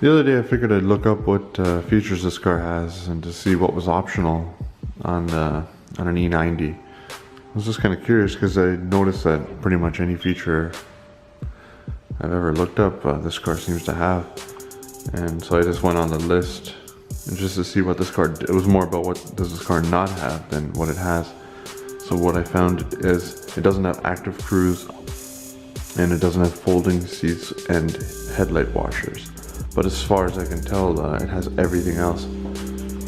The other day I figured I'd look up what features this car has and to see what was optional on an E90. I was just kind of curious because I noticed that pretty much any feature I've ever looked up, this car seems to have. And so I just went on the list and just to see what this car, it was more about what does this car not have than what it has. So what I found is it doesn't have active cruise and it doesn't have folding seats and headlight washers. But as far as I can tell, it has everything else,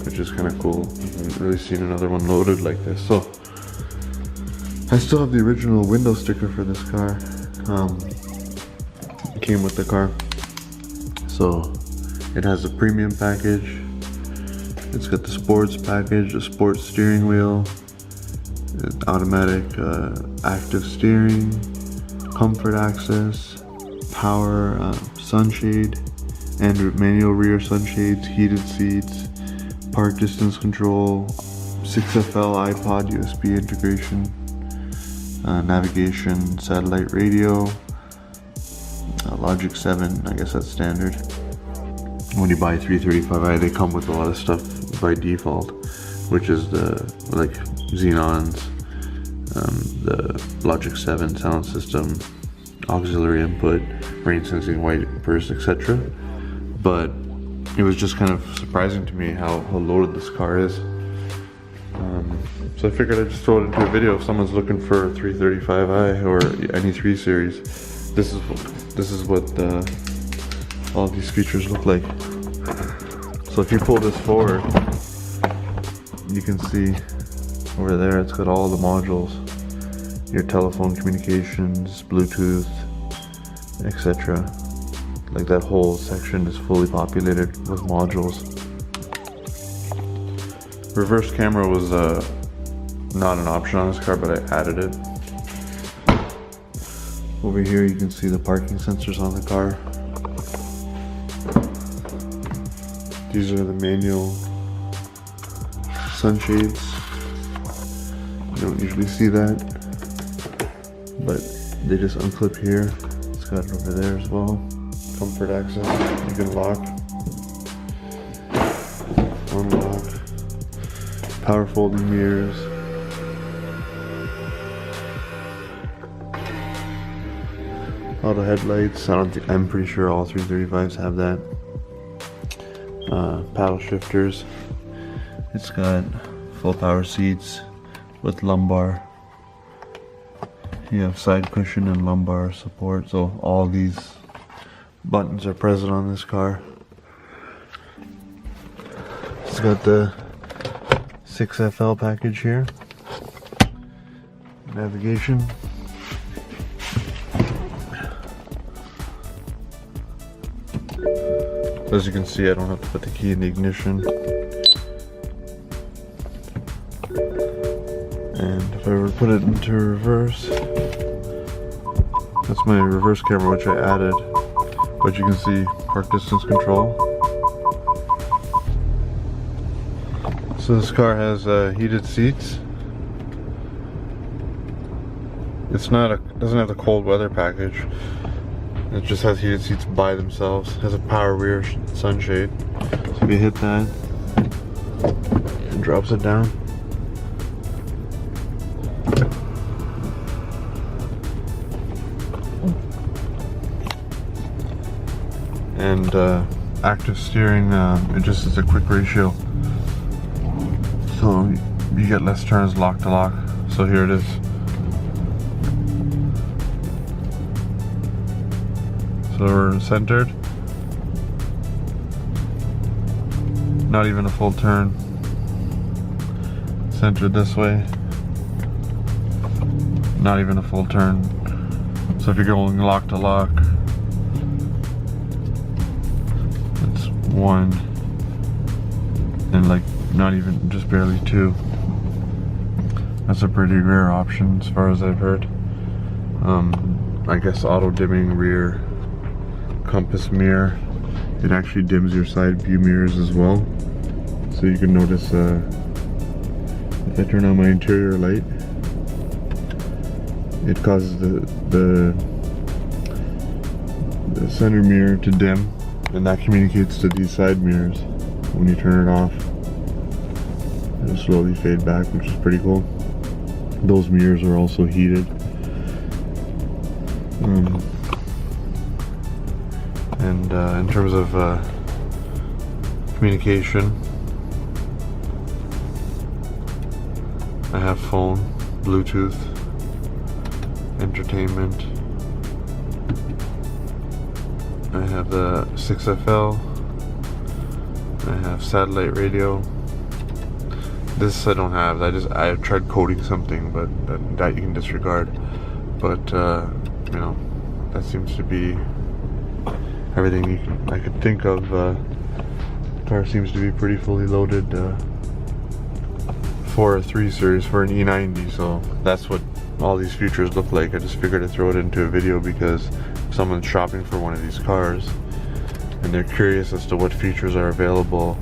which is kind of cool. I haven't really seen another one loaded like this. So I still have the original window sticker for this car. It came with the car. So it has a premium package. It's got the sports package, a sports steering wheel, automatic active steering, comfort access, power sunshade, and manual rear sunshades, heated seats, park distance control, 6FL iPod USB integration, navigation, satellite radio, Logic 7, I guess that's standard. When you buy 335i, they come with a lot of stuff by default, which is the like Xenons, the Logic 7 sound system, auxiliary input, rain sensing, white burst, etc. But it was just kind of surprising to me how loaded this car is. So I figured I'd just throw it into a video if someone's looking for a 335i or any 3 series. This is what all these features look like. So if you pull this forward, you can see over there it's got all the modules, your telephone communications, Bluetooth, etc. Like that whole section is fully populated with modules. Reverse camera was not an option on this car, but I added it. Over here you can see the parking sensors on the car. These are the manual sunshades. You don't usually see that, but they just unclip here. It's got it over there as well. Comfort access, you can lock, unlock, power folding mirrors, auto headlights. I'm pretty sure all 335s have that. Paddle shifters. It's got full power seats with lumbar. You have side cushion and lumbar support, so all these buttons are present on this car. It's got the 6FL package here. Navigation. As you can see, I don't have to put the key in the ignition. And if I were to put it into reverse, that's my reverse camera, which I added. But you can see park distance control. So this car has heated seats. Doesn't have the cold weather package. It just has heated seats by themselves. It has a power rear sunshade. So if you hit that, it drops it down. And active steering, it just is a quick ratio. So you get less turns lock to lock. So here it is. So we're centered. Not even a full turn. Centered this way. Not even a full turn. So if you're going lock to lock, it's 1 and like not even, just barely 2. That's a pretty rare option as far as I've heard. I guess auto dimming rear compass mirror. It actually dims your side view mirrors as well. So you can notice if I turn on my interior light, it causes the center mirror to dim And that communicates to these side mirrors. When you turn it off, it'll slowly fade back, which is pretty cool. Those mirrors are also heated. And in terms of communication, I have phone, Bluetooth, entertainment. I have the 6FL. I have satellite radio. This I don't have. I tried coding something, but that you can disregard. But you know, that seems to be everything I could think of. The car seems to be pretty fully loaded for a 3 Series, for an E90. So that's what all these features look like. I just figured to throw it into a video because if someone's shopping for one of these cars and they're curious as to what features are available,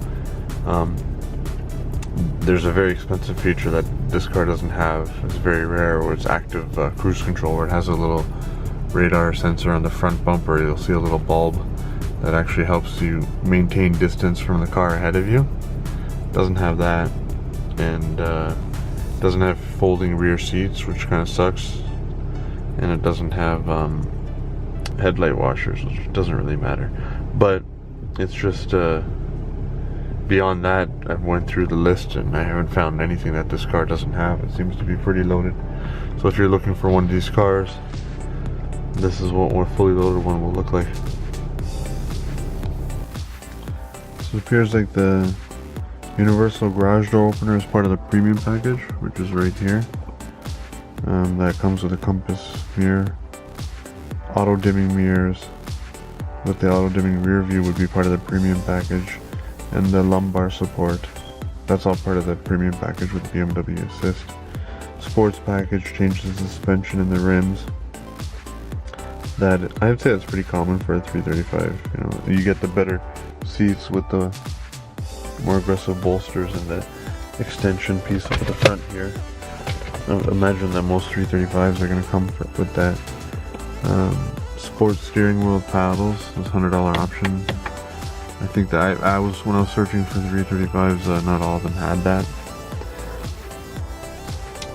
there's a very expensive feature that this car doesn't have. It's very rare, where it's active cruise control, where it has a little radar sensor on the front bumper. You'll see a little bulb that actually helps you maintain distance from the car ahead of you. It doesn't have that, and doesn't have folding rear seats, which kind of sucks, and it doesn't have headlight washers, which doesn't really matter. But it's just beyond that, I've went through the list and I haven't found anything that this car doesn't have. It seems to be pretty loaded. So if you're looking for one of these cars, this is what a fully loaded one will look like. So it appears like the universal garage door opener is part of the premium package, which is right here. That comes with a compass mirror, auto dimming mirrors, with the auto dimming rear view would be part of the premium package, and the lumbar support, that's all part of the premium package with BMW Assist. Sports package changes the suspension and the rims. That, I'd say that's pretty common for a 335. You know, you get the better seats with the more aggressive bolsters and the extension piece up at the front here. I imagine that most 335s are going to come with that. Sports steering wheel paddles, this $100 option. I think that I was, when I was searching for 335s, not all of them had that.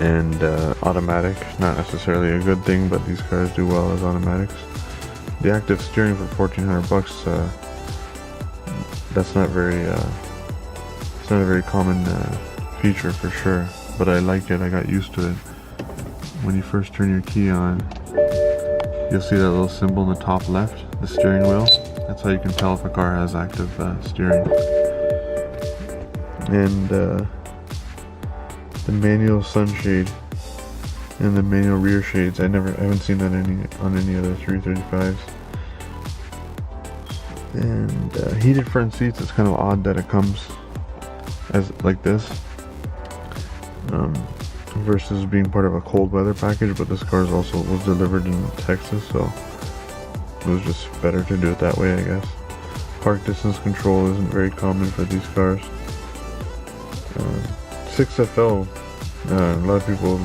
And automatic, not necessarily a good thing, but these cars do well as automatics. The active steering for $1,400, that's not very, it's not a very common feature for sure, but I like it. I got used to it. When you first turn your key on, you'll see that little symbol in the top left, the steering wheel. That's how you can tell if a car has active steering. And the manual sunshade and the manual rear shades, I haven't seen that on any other 335s. And heated front seats, it's kind of odd that it comes as like this, versus being part of a cold weather package, but this car was delivered in Texas, so it was just better to do it that way, I guess. Park distance control isn't very common for these cars. 6FL, a lot of people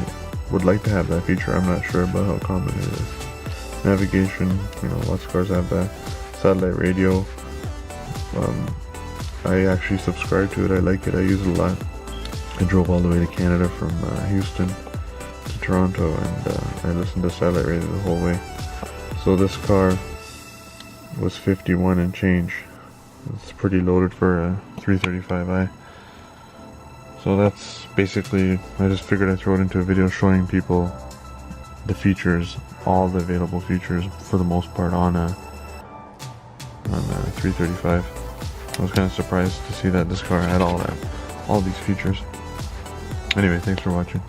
would like to have that feature. I'm not sure about how common it is. Navigation, you know, lots of cars have that. Satellite radio, I actually subscribe to it. I like it. I use it a lot. I drove all the way to Canada from Houston to Toronto, and I listened to satellite radio the whole way. So this car was 51 and change. It's pretty loaded for a 335i. So that's basically, I just figured I'd throw it into a video showing people the features, all the available features for the most part on a 335. I was kind of surprised to see that this car had all these features. Anyway, thanks for watching.